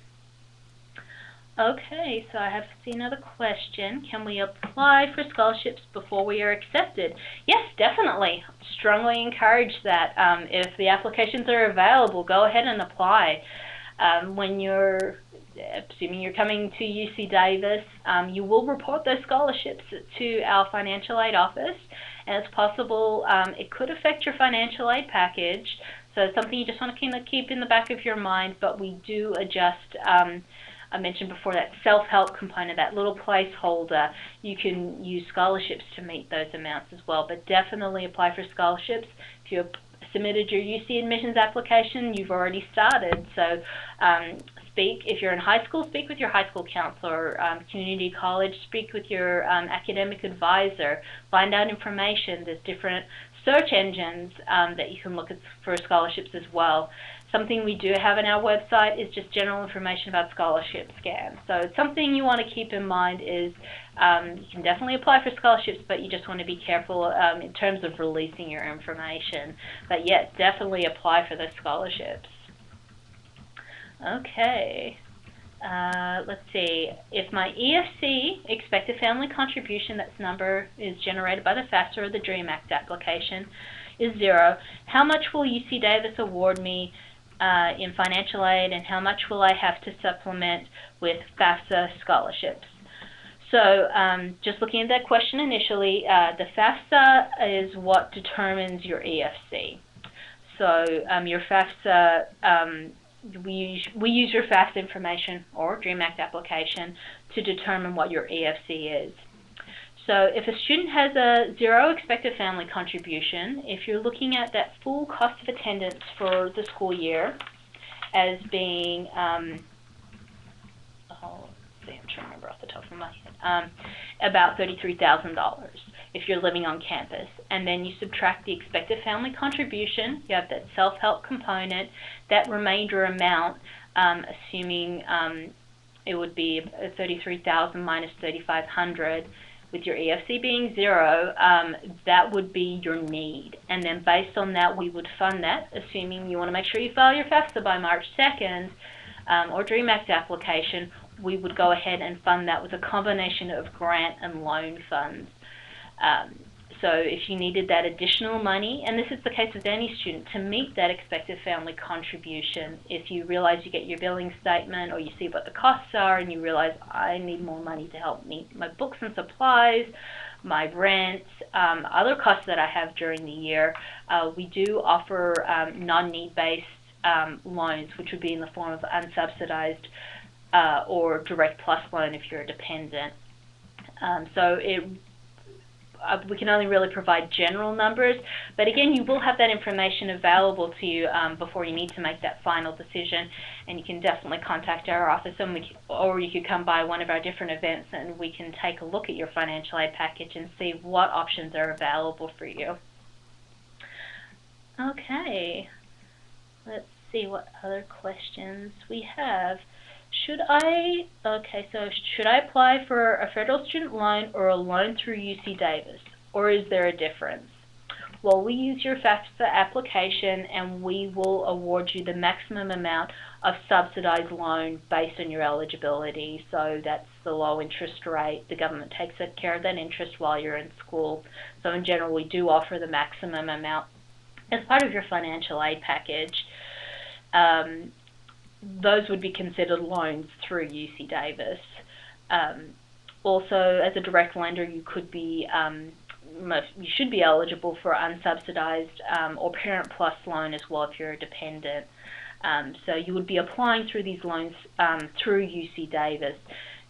Okay, so I have seen another question. Can we apply for scholarships before we are accepted? Yes, definitely. Strongly encourage that. If the applications are available, go ahead and apply. When you're, assuming you're coming to UC Davis, you will report those scholarships to our financial aid office, and it's possible it could affect your financial aid package. So it's something you just want to kind of keep in the back of your mind, but we do adjust. I mentioned before that self-help component, that little placeholder. You can use scholarships to meet those amounts as well, but definitely apply for scholarships. If you submitted your UC admissions application, you've already started. So if you're in high school, speak with your high school counselor. Community college, speak with your academic advisor. Find out information. There's different search engines that you can look at for scholarships as well. Something we do have on our website is just general information about scholarship scans. So something you want to keep in mind is you can definitely apply for scholarships, but you just want to be careful in terms of releasing your information. But yes, definitely apply for those scholarships. Okay. Let's see. If my EFC, expected family contribution, that's number is generated by the FAFSA or the DREAM Act application, is 0, how much will UC Davis award me in financial aid, and how much will I have to supplement with FAFSA scholarships? So just looking at that question initially, the FAFSA is what determines your EFC. So your FAFSA, we use your FAFSA information or DREAM Act application to determine what your EFC is. So if a student has a 0 expected family contribution, if you're looking at that full cost of attendance for the school year as being, let's see, I'm trying to remember off the top of my head, about $33,000. if you're living on campus. And then you subtract the expected family contribution. You have that self-help component, that remainder amount, assuming it would be 33,000 minus 3,500, with your EFC being 0, that would be your need. And then based on that, we would fund that, assuming you want to make sure you file your FAFSA by March 2nd, or DREAM Act application. We would go ahead and fund that with a combination of grant and loan funds. So if you needed that additional money, and this is the case with any student, to meet that expected family contribution, if you realize you get your billing statement or you see what the costs are and you realize I need more money to help meet my books and supplies, my rent, other costs that I have during the year, we do offer non-need-based loans, which would be in the form of unsubsidized or direct plus loan if you're a dependent. We can only really provide general numbers, but again, you will have that information available to you before you need to make that final decision, and you can definitely contact our office, or you could come by one of our different events and we can take a look at your financial aid package and see what options are available for you. Okay, let's see what other questions we have. Should I apply for a federal student loan or a loan through UC Davis, or is there a difference? Well, we use your FAFSA application and we will award you the maximum amount of subsidized loan based on your eligibility. So that's the low interest rate. The government takes care of that interest while you're in school. So in general, we do offer the maximum amount as part of your financial aid package. Those would be considered loans through UC Davis. Also, as a direct lender, you should be eligible for unsubsidized or Parent Plus loan as well if you're a dependent. So you would be applying through these loans through UC Davis.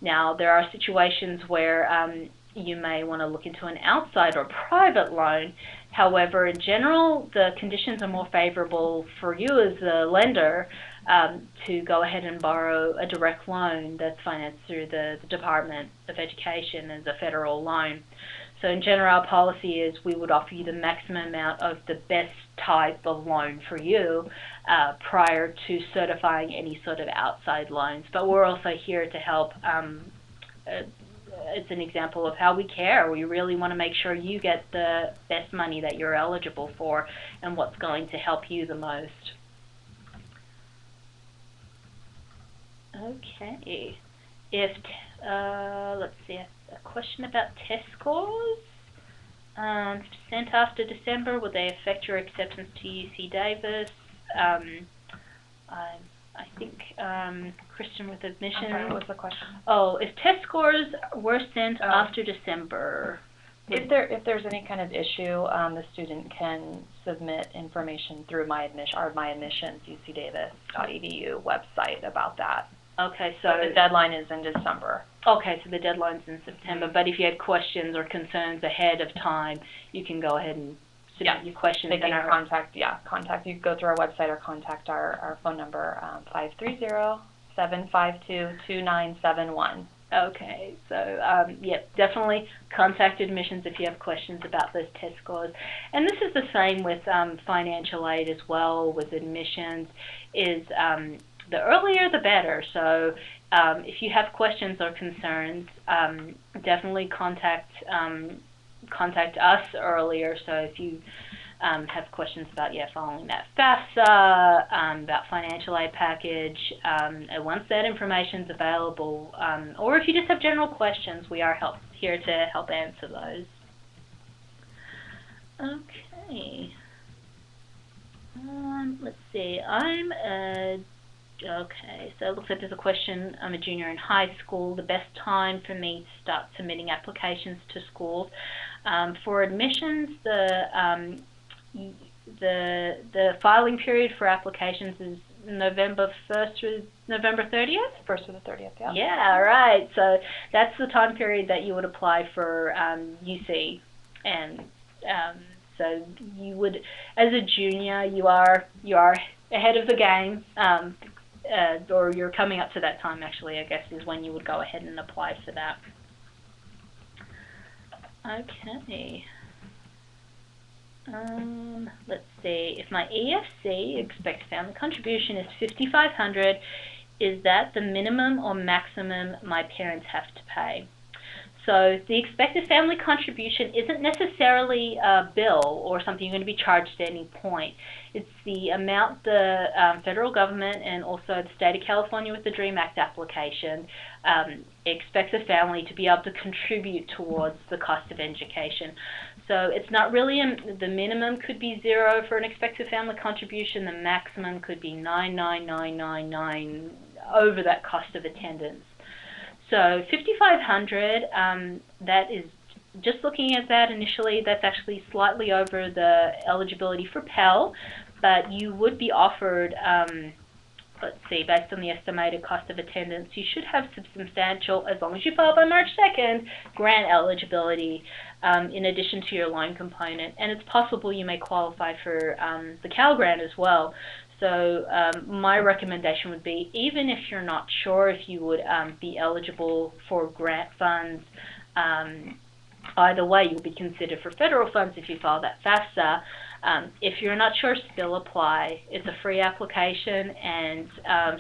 Now, there are situations where you may want to look into an outside or private loan. However, in general, the conditions are more favorable for you as a lender to go ahead and borrow a direct loan that's financed through the Department of Education as a federal loan. So in general, our policy is we would offer you the maximum amount of the best type of loan for you prior to certifying any sort of outside loans. But we're also here to help. It's an example of how we care. We really want to make sure you get the best money that you're eligible for and what's going to help you the most. Okay, let's see, a question about test scores. Sent after December, will they affect your acceptance to UC Davis? I think Kristen with admissions. I'm sorry, what was the question? Oh, if test scores were sent after December. If there's any kind of issue, the student can submit information through our My Admissions UCDavis.edu website about that. Okay, so the deadline is in December. Okay, so the deadline's in September. But if you had questions or concerns ahead of time, you can go ahead and submit your questions. They can contact. You can go through our website or contact our phone number 530-752-2971. Okay, so definitely contact admissions if you have questions about those test scores. And this is the same with financial aid as well. With admissions, is the earlier the better. So if you have questions or concerns, definitely contact us earlier. So if you have questions about following that FAFSA, about financial aid package, and once that information's available, or if you just have general questions, we are here to help answer those. Okay. Let's see. Okay, so it looks like there's a question. I'm a junior in high school. The best time for me to start submitting applications to schools. For admissions, the filing period for applications is November 1st through November 30th? 1st through the 30th, yeah. Yeah, right. So that's the time period that you would apply for UC. And so you would, as a junior, you are ahead of the game. Or you're coming up to that time, actually, I guess, is when you would go ahead and apply for that. Okay. Let's see. If my EFC, expected family contribution, is $5,500, is that the minimum or maximum my parents have to pay? So the expected family contribution isn't necessarily a bill or something you're going to be charged at any point. It's the amount the federal government and also the state of California with the DREAM Act application expects a family to be able to contribute towards the cost of education. So it's not really, the minimum could be $0 for an expected family contribution, the maximum could be $9,999 over that cost of attendance. So 5,500, that is, just looking at that initially, that's actually slightly over the eligibility for Pell, but you would be offered, let's see, based on the estimated cost of attendance, you should have substantial, as long as you file by March 2nd, grant eligibility in addition to your loan component. And it's possible you may qualify for the Cal Grant as well. So my recommendation would be, even if you're not sure if you would be eligible for grant funds, either way you'll be considered for federal funds if you file that FAFSA. If you're not sure, still apply. It's a free application, and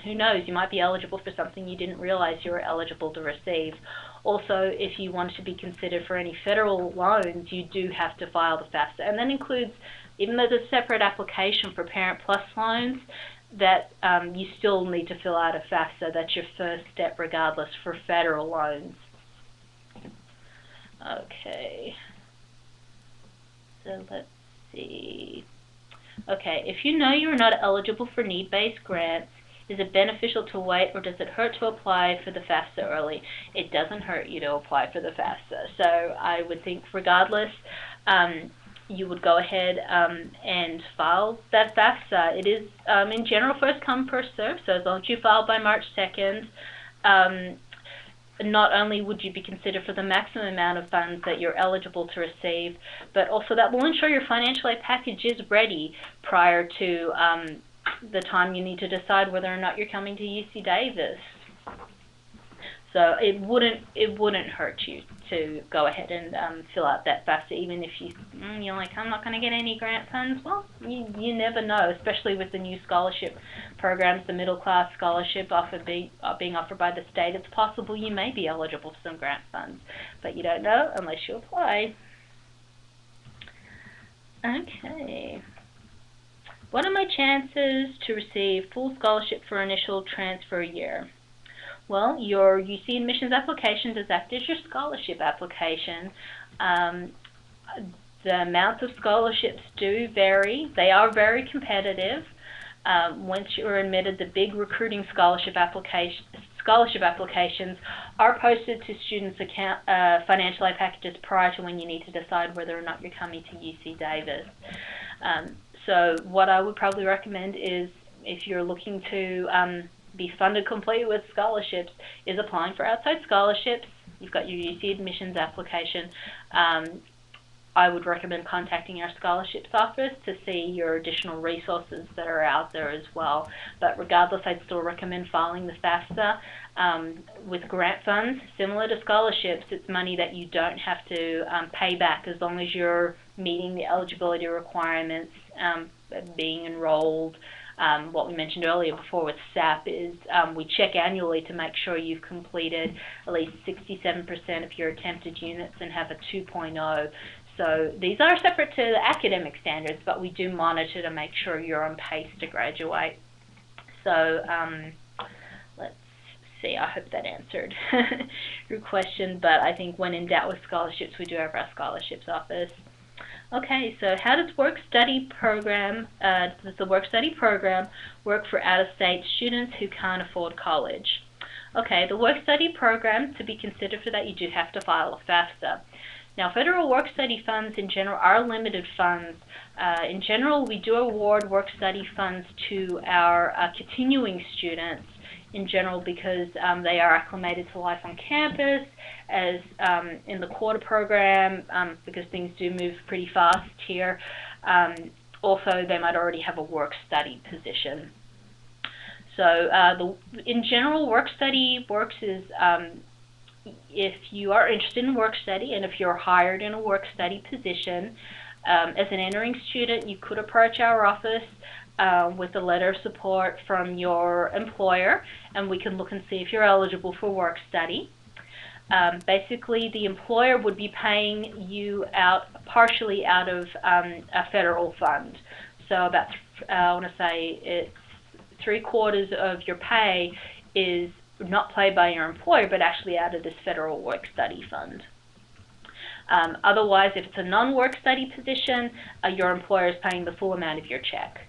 who knows, you might be eligible for something you didn't realize you were eligible to receive. Also, if you want to be considered for any federal loans, you do have to file the FAFSA, and that includes, even though there's a separate application for Parent Plus loans, that you still need to fill out a FAFSA. That's your first step regardless for federal loans. Okay, so let's see. Okay, if you know you are not eligible for need-based grants, is it beneficial to wait, or does it hurt to apply for the FAFSA early? It doesn't hurt you to apply for the FAFSA. So I would think regardless, you would go ahead and file that FAFSA. It is in general first come first serve, so as long as you file by March 2nd, not only would you be considered for the maximum amount of funds that you're eligible to receive, but also that will ensure your financial aid package is ready prior to the time you need to decide whether or not you're coming to UC Davis. So it wouldn't hurt you to go ahead and fill out that FAFSA, even if you're like, I'm not going to get any grant funds. Well, you never know, especially with the new scholarship programs, the middle class scholarship being offered by the state. It's possible you may be eligible for some grant funds, but you don't know unless you apply. Okay. What are my chances to receive full scholarship for initial transfer year? Well, your UC admissions application does act as your scholarship application. The amounts of scholarships do vary. They are very competitive. Once you're admitted, the big recruiting scholarship applications are posted to students' financial aid packages prior to when you need to decide whether or not you're coming to UC Davis. So what I would probably recommend is, if you're looking to be funded completely with scholarships, is applying for outside scholarships. You've got your UC admissions application. I would recommend contacting our scholarships office to see your additional resources that are out there as well. But regardless, I'd still recommend filing the FAFSA. With grant funds, similar to scholarships, it's money that you don't have to pay back as long as you're meeting the eligibility requirements, being enrolled. What we mentioned earlier before with SAP is we check annually to make sure you've completed at least 67% of your attempted units and have a 2.0. So these are separate to the academic standards, but we do monitor to make sure you're on pace to graduate. So let's see, I hope that answered your question, but I think when in doubt with scholarships, we do have our scholarships office. Okay, so how does the work-study program work for out-of-state students who can't afford college? Okay, the work-study program, to be considered for that, you do have to file a FAFSA. Now, federal work-study funds in general are limited funds. In general, we do award work-study funds to our continuing students in general because they are acclimated to life on campus, as in the quarter program, because things do move pretty fast here. Also, they might already have a work-study position. So in general, work-study works is if you are interested in work study and if you're hired in a work study position, as an entering student, you could approach our office with a letter of support from your employer, and we can look and see if you're eligible for work study. Basically, the employer would be paying you out partially out of a federal fund. So about, I want to say it's 3/4 of your pay is not paid by your employer, but actually out of this federal work study fund. Otherwise, if it's a non-work study position, your employer is paying the full amount of your check,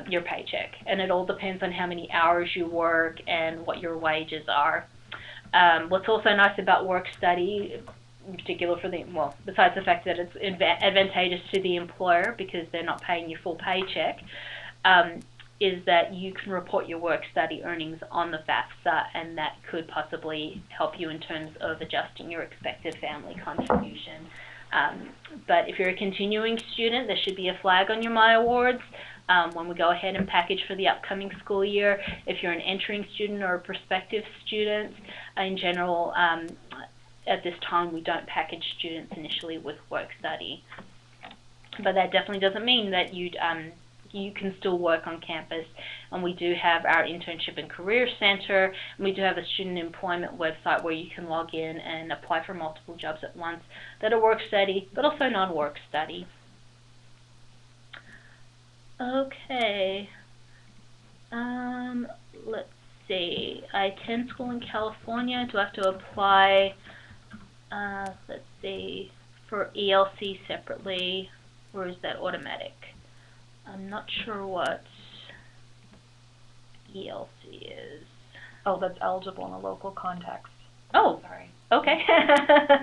your paycheck, and it all depends on how many hours you work and what your wages are. What's also nice about work study, in particular for the, well, besides the fact that it's advantageous to the employer because they're not paying your full paycheck, is that you can report your work study earnings on the FAFSA, and that could possibly help you in terms of adjusting your expected family contribution. But if you're a continuing student, there should be a flag on your My Awards when we go ahead and package for the upcoming school year. If you're an entering student or a prospective student, in general, at this time we don't package students initially with work study. But that definitely doesn't mean that you can still work on campus, and we do have our Internship and Career Center, and we do have a student employment website where you can log in and apply for multiple jobs at once that are work study, but also non-work study. Okay, let's see, I attend school in California. Do I have to apply, let's see, for ELC separately, or is that automatic? I'm not sure what ELC is. Oh, that's eligible in a local context. Oh, sorry. Okay.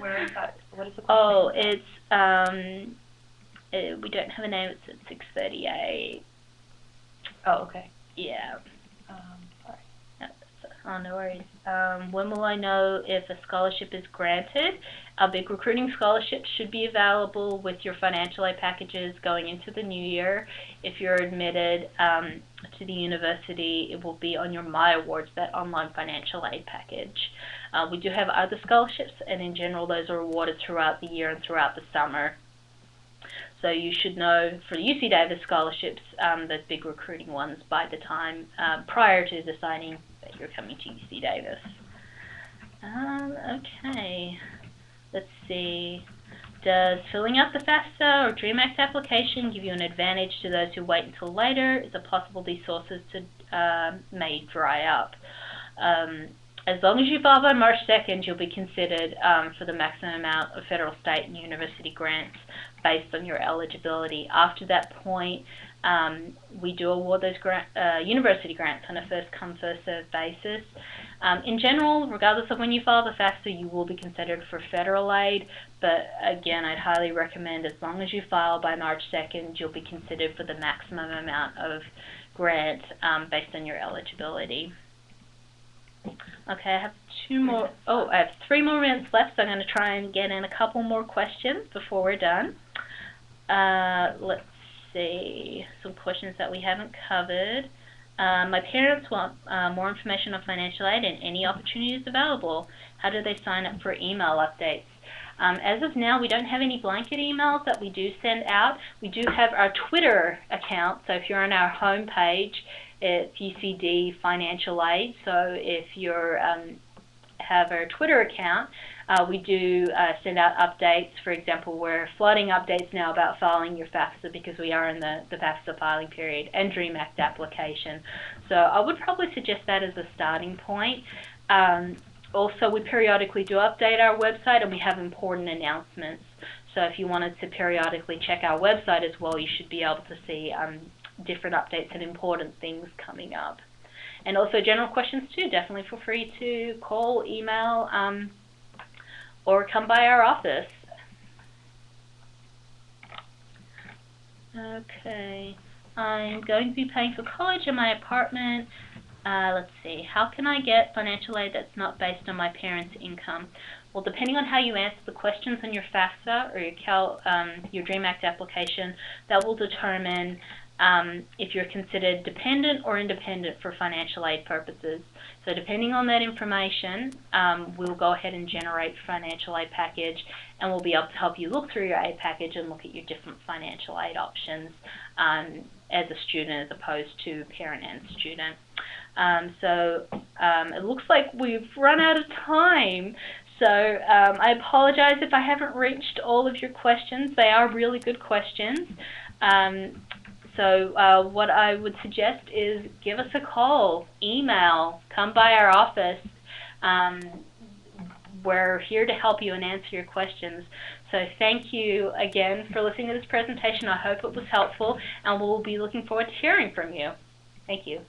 Where is that? What is the question? Oh, it's we don't have a name. It's at 638. Oh, okay. Yeah. Sorry. Oh, no worries. When will I know if a scholarship is granted? Our big recruiting scholarships should be available with your financial aid packages going into the new year. If you're admitted to the university, it will be on your My Awards, that online financial aid package. We do have other scholarships, and in general, those are awarded throughout the year and throughout the summer. So you should know for UC Davis scholarships, those big recruiting ones, by the time prior to deciding that you're coming to UC Davis. Okay, let's see. Does filling out the FAFSA or DREAM Act application give you an advantage to those who wait until later? Is it possible these sources may dry up? As long as you file by March 2nd, you'll be considered for the maximum amount of federal, state, and university grants based on your eligibility. After that point, we do award those university grants on a first-come, first-served basis. In general, regardless of when you file the FAFSA, you will be considered for federal aid, but again, I'd highly recommend as long as you file by March 2nd, you'll be considered for the maximum amount of grant based on your eligibility. Okay, I have I have 3 more minutes left, so I'm going to try and get in a couple more questions before we're done. Let's see, some questions that we haven't covered. My parents want more information on financial aid and any opportunities available. How do they sign up for email updates? As of now, we don't have any blanket emails that we do send out. We do have our Twitter account, so if you're on our home page, it's UCD Financial Aid. So if you have our Twitter account, we do send out updates. For example, we're flooding updates now about filing your FAFSA because we are in the FAFSA filing period, and DREAM Act application. So I would probably suggest that as a starting point. Also, we periodically do update our website, and we have important announcements. So if you wanted to periodically check our website as well, you should be able to see different updates and important things coming up. And also general questions too, definitely feel free to call, email, or come by our office. Okay, I'm going to be paying for college in my apartment. Let's see, how can I get financial aid that's not based on my parents' income? Well, depending on how you answer the questions on your FAFSA or your DREAM Act application, that will determine if you're considered dependent or independent for financial aid purposes. So depending on that information, we'll go ahead and generate financial aid package, and we'll be able to help you look through your aid package and look at your different financial aid options as a student as opposed to parent and student. It looks like we've run out of time. So I apologize if I haven't reached all of your questions. They are really good questions. What I would suggest is give us a call, email, come by our office. We're here to help you and answer your questions. So thank you again for listening to this presentation. I hope it was helpful, and we'll be looking forward to hearing from you. Thank you.